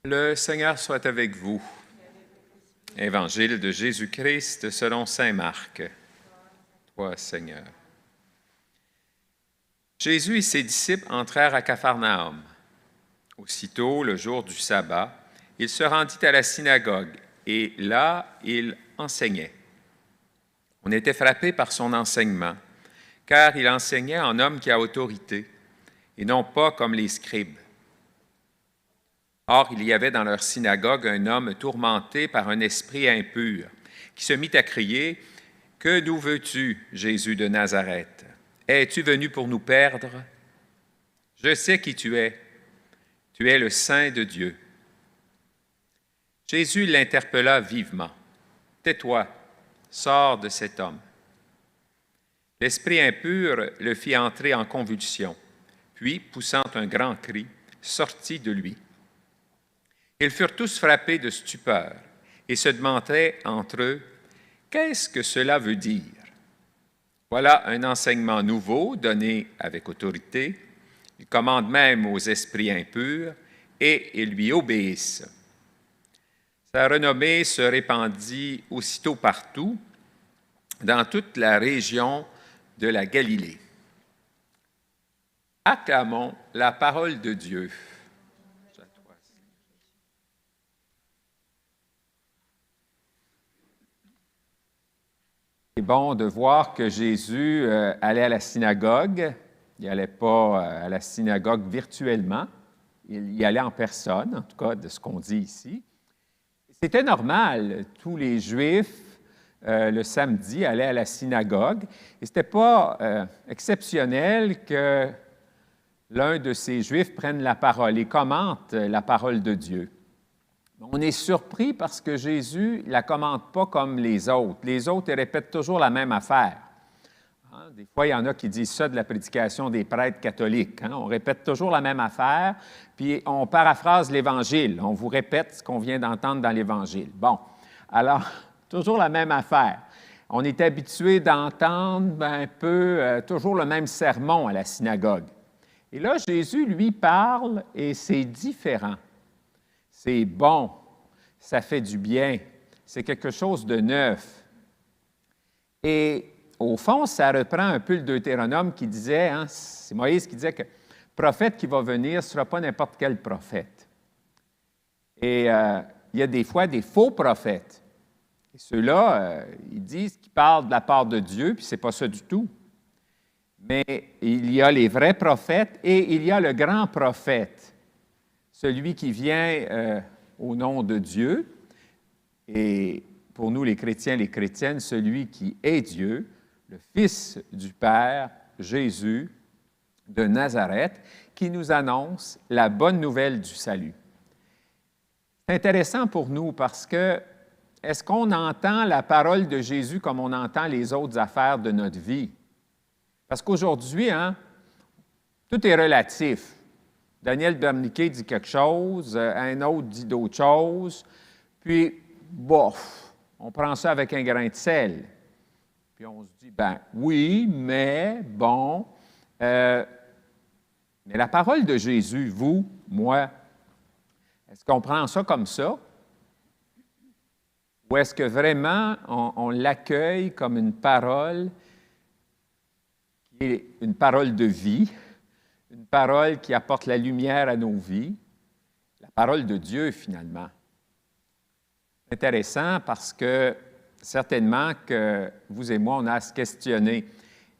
Le Seigneur soit avec vous. Évangile de Jésus-Christ selon saint Marc. Toi, Seigneur. Jésus et ses disciples entrèrent à Capharnaüm. Aussitôt, le jour du sabbat, il se rendit à la synagogue et là, il enseignait. On était frappé par son enseignement, car il enseignait en homme qui a autorité, et non pas comme les scribes. Or, il y avait dans leur synagogue un homme tourmenté par un esprit impur, qui se mit à crier, « Que nous veux-tu, Jésus de Nazareth? Es-tu venu pour nous perdre? Je sais qui tu es le Saint de Dieu. » Jésus l'interpella vivement. « Tais-toi, sors de cet homme. » L'esprit impur le fit entrer en convulsion, puis, poussant un grand cri, sortit de lui. Ils furent tous frappés de stupeur et se demandaient entre eux, « Qu'est-ce que cela veut dire? » Voilà un enseignement nouveau donné avec autorité. Il commande même aux esprits impurs et ils lui obéissent. Sa renommée se répandit aussitôt partout, dans toute la région de la Galilée. Acclamons la parole de Dieu. C'est bon de voir que Jésus allait à la synagogue. Il n'allait pas à la synagogue virtuellement. Il y allait en personne, en tout cas de ce qu'on dit ici. C'était normal. Tous les Juifs, le samedi, allaient à la synagogue. Et ce n'était pas exceptionnel que l'un de ces Juifs prenne la parole et commente la parole de Dieu. On est surpris parce que Jésus ne la commente pas comme les autres. Les autres, ils répètent toujours la même affaire. Des fois, il y en a qui disent ça de la prédication des prêtres catholiques. On répète toujours la même affaire, puis on paraphrase l'Évangile. On vous répète ce qu'on vient d'entendre dans l'Évangile. Bon, alors, toujours la même affaire. On est habitué d'entendre un peu toujours le même sermon à la synagogue. Et là, Jésus, lui, parle et c'est différent. C'est bon, ça fait du bien, c'est quelque chose de neuf. Et au fond, ça reprend un peu le Deutéronome qui disait, c'est Moïse qui disait que le prophète qui va venir ne sera pas n'importe quel prophète. Et il y a des fois des faux prophètes. Et ceux-là, ils disent qu'ils parlent de la part de Dieu, puis ce n'est pas ça du tout. Mais il y a les vrais prophètes et il y a le grand prophète. Celui qui vient au nom de Dieu, et pour nous les chrétiens, les chrétiennes, celui qui est Dieu, le Fils du Père, Jésus de Nazareth, qui nous annonce la bonne nouvelle du salut. C'est intéressant pour nous parce que est-ce qu'on entend la parole de Jésus comme on entend les autres affaires de notre vie? Parce qu'aujourd'hui, tout est relatif. Daniel Berniquet dit quelque chose, un autre dit d'autres choses, puis, bof, on prend ça avec un grain de sel. Puis on se dit, ben oui, mais, bon. Mais la parole de Jésus, vous, moi, est-ce qu'on prend ça comme ça? Ou est-ce que vraiment on l'accueille comme une parole qui est une parole de vie? Une parole qui apporte la lumière à nos vies, la parole de Dieu, finalement. C'est intéressant parce que certainement que vous et moi, on a à se questionner.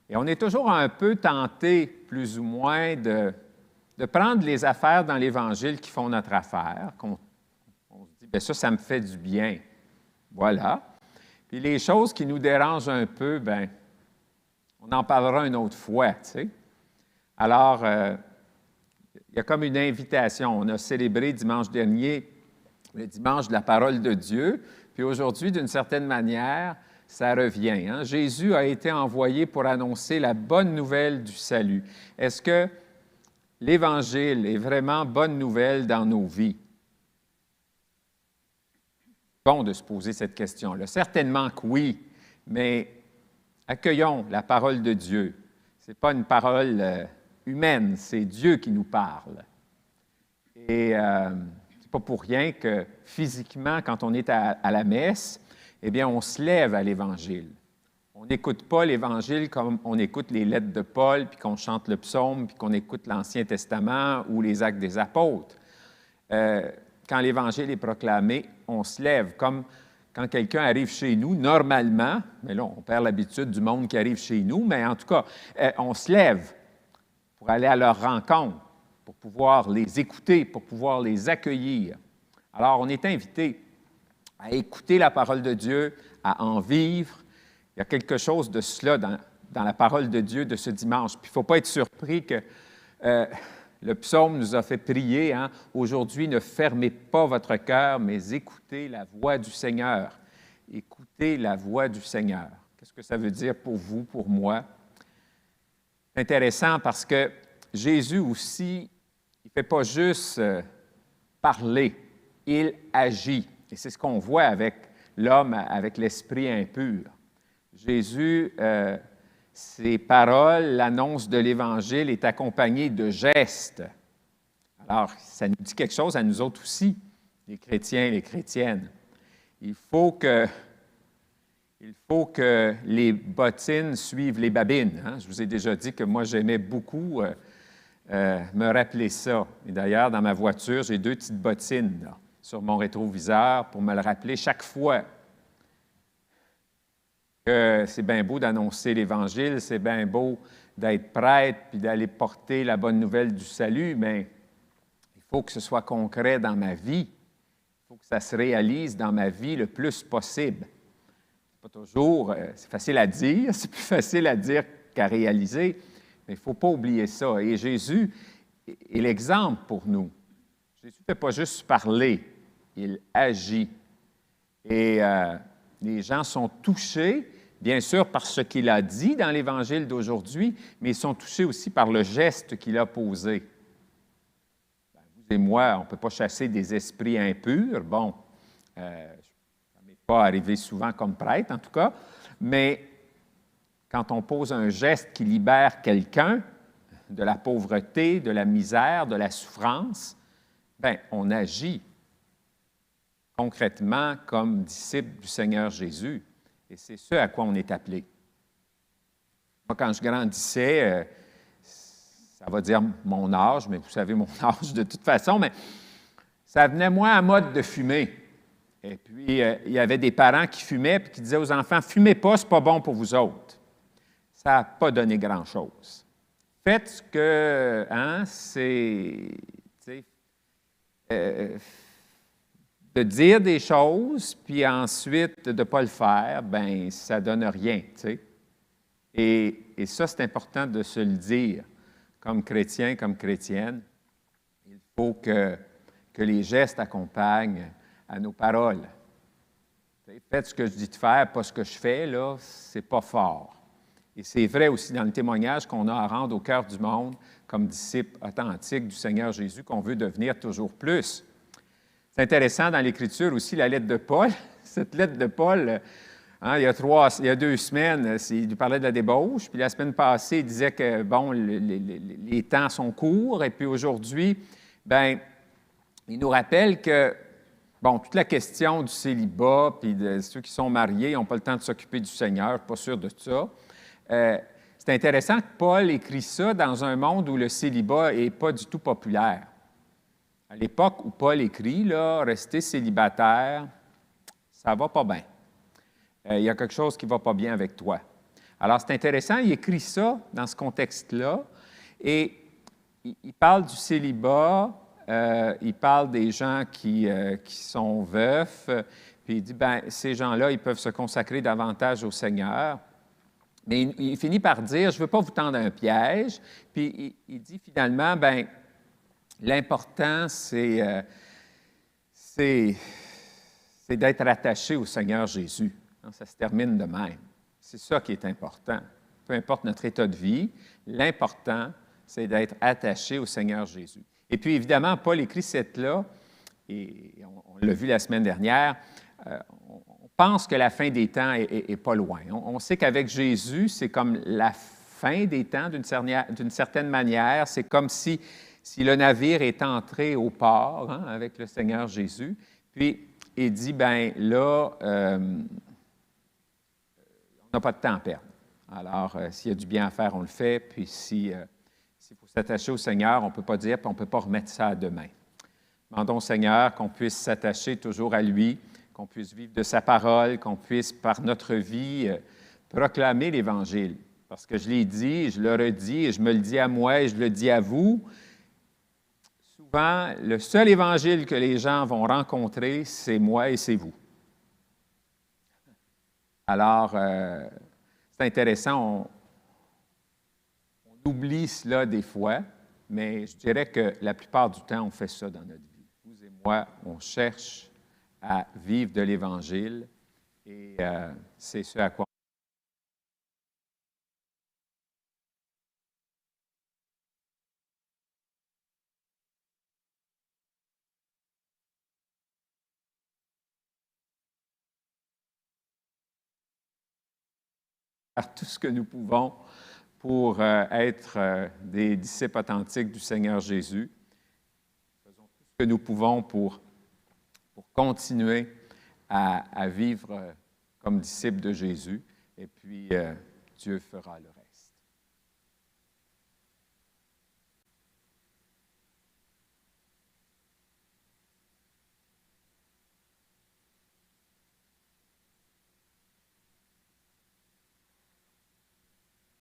Et on est toujours un peu tenté, plus ou moins, de prendre les affaires dans l'Évangile qui font notre affaire, qu'on se dit, bien ça me fait du bien. Voilà. Puis les choses qui nous dérangent un peu, bien, on en parlera une autre fois, tu sais. Alors, il y a comme une invitation. On a célébré dimanche dernier le dimanche de la parole de Dieu, puis aujourd'hui, d'une certaine manière, ça revient. Jésus a été envoyé pour annoncer la bonne nouvelle du salut. Est-ce que l'Évangile est vraiment bonne nouvelle dans nos vies? Bon de se poser cette question-là. Certainement que oui, mais accueillons la parole de Dieu. Ce n'est pas une parole humaine, c'est Dieu qui nous parle. Et pas pour rien que physiquement, quand on est à la messe, eh bien, on se lève à l'Évangile. On n'écoute pas l'Évangile comme on écoute les lettres de Paul, puis qu'on chante le psaume, puis qu'on écoute l'Ancien Testament ou les Actes des Apôtres. Quand l'Évangile est proclamé, on se lève. Comme quand quelqu'un arrive chez nous, normalement, mais là, on perd l'habitude du monde qui arrive chez nous, mais en tout cas, on se lève pour aller à leur rencontre, pour pouvoir les écouter, pour pouvoir les accueillir. Alors, on est invité à écouter la parole de Dieu, à en vivre. Il y a quelque chose de cela dans la parole de Dieu de ce dimanche. Puis il ne faut pas être surpris que le psaume nous a fait prier, hein? « Aujourd'hui, ne fermez pas votre cœur, mais écoutez la voix du Seigneur. » Écoutez la voix du Seigneur. Qu'est-ce que ça veut dire pour vous, pour moi? C'est intéressant parce que Jésus aussi, il ne fait pas juste parler, il agit. Et c'est ce qu'on voit avec l'homme avec l'esprit impur. Jésus, ses paroles, l'annonce de l'Évangile est accompagnée de gestes. Alors, ça nous dit quelque chose à nous autres aussi, les chrétiens et les chrétiennes. Il faut que les bottines suivent les babines. Hein? Je vous ai déjà dit que moi, j'aimais beaucoup me rappeler ça. Et d'ailleurs, dans ma voiture, j'ai 2 petites bottines là, sur mon rétroviseur pour me le rappeler chaque fois. Que c'est bien beau d'annoncer l'Évangile, c'est bien beau d'être prêtre puis d'aller porter la bonne nouvelle du salut, mais il faut que ce soit concret dans ma vie. Il faut que ça se réalise dans ma vie le plus possible. C'est pas toujours, c'est facile à dire, c'est plus facile à dire qu'à réaliser, mais il ne faut pas oublier ça. Et Jésus est l'exemple pour nous. Jésus ne fait pas juste parler, il agit. Et les gens sont touchés, bien sûr, par ce qu'il a dit dans l'Évangile d'aujourd'hui, mais ils sont touchés aussi par le geste qu'il a posé. Vous et moi, on ne peut pas chasser des esprits impurs. Bon, ça ne m'est pas arrivé souvent comme prêtre, en tout cas, mais quand on pose un geste qui libère quelqu'un de la pauvreté, de la misère, de la souffrance, bien, on agit concrètement comme disciple du Seigneur Jésus. Et c'est ce à quoi on est appelé. Moi, quand je grandissais, ça va dire mon âge, mais vous savez mon âge de toute façon, mais ça venait moins à mode de fumer. Et puis, il y avait des parents qui fumaient et qui disaient aux enfants, « Fumez pas, c'est pas bon pour vous autres. » Ça n'a pas donné grand-chose. Faites ce que, hein, c'est... de dire des choses, puis ensuite de ne pas le faire, bien, ça ne donne rien, tu sais. Et ça, c'est important de se le dire, comme chrétien, comme chrétienne. Il faut que les gestes accompagnent à nos paroles. Faites ce que je dis de faire, pas ce que je fais, là, c'est pas fort. Et c'est vrai aussi dans le témoignage qu'on a à rendre au cœur du monde, comme disciples authentiques du Seigneur Jésus, qu'on veut devenir toujours plus. C'est intéressant dans l'Écriture aussi, la lettre de Paul. Cette lettre de Paul, hein, il y a 2 semaines, il lui parlait de la débauche, puis la semaine passée, il disait que, bon, les temps sont courts, et puis aujourd'hui, bien, il nous rappelle que, bon, toute la question du célibat, puis de ceux qui sont mariés n'ont pas le temps de s'occuper du Seigneur, pas sûr de ça. C'est intéressant que Paul écrit ça dans un monde où le célibat n'est pas du tout populaire. À l'époque où Paul écrit, là, rester célibataire, ça ne va pas bien. Il y a quelque chose qui ne va pas bien avec toi. Alors, c'est intéressant, il écrit ça dans ce contexte-là, et il parle du célibat, il parle des gens qui sont veufs, puis il dit, bien, ces gens-là, ils peuvent se consacrer davantage au Seigneur. Mais il finit par dire, je ne veux pas vous tendre un piège, puis il dit finalement, bien, l'important, c'est d'être attaché au Seigneur Jésus. Ça se termine de même. C'est ça qui est important. Peu importe notre état de vie, l'important, c'est d'être attaché au Seigneur Jésus. Et puis, évidemment, Paul écrit cette lettre-là, et on l'a vu la semaine dernière, on pense que la fin des temps est pas loin. On sait qu'avec Jésus, c'est comme la fin des temps d'une certaine manière. C'est comme si si le navire est entré au port avec le Seigneur Jésus, puis il dit, bien là, on n'a pas de temps à perdre. Alors, s'il y a du bien à faire, on le fait, puis s'il faut s'attacher au Seigneur, on ne peut pas dire, puis on ne peut pas remettre ça à demain. Demandons au Seigneur qu'on puisse s'attacher toujours à lui, qu'on puisse vivre de sa parole, qu'on puisse, par notre vie, proclamer l'Évangile. Parce que je l'ai dit, je le redis, et je me le dis à moi et je le dis à vous, souvent, le seul Évangile que les gens vont rencontrer, c'est moi et c'est vous. Alors, c'est intéressant, on oublie cela des fois, mais je dirais que la plupart du temps, on fait ça dans notre vie. Vous et moi, on cherche à vivre de l'Évangile et c'est ce à quoi faire tout ce que nous pouvons pour être des disciples authentiques du Seigneur Jésus. Faisons tout ce que nous pouvons pour continuer à vivre comme disciples de Jésus, et puis Dieu fera le reste.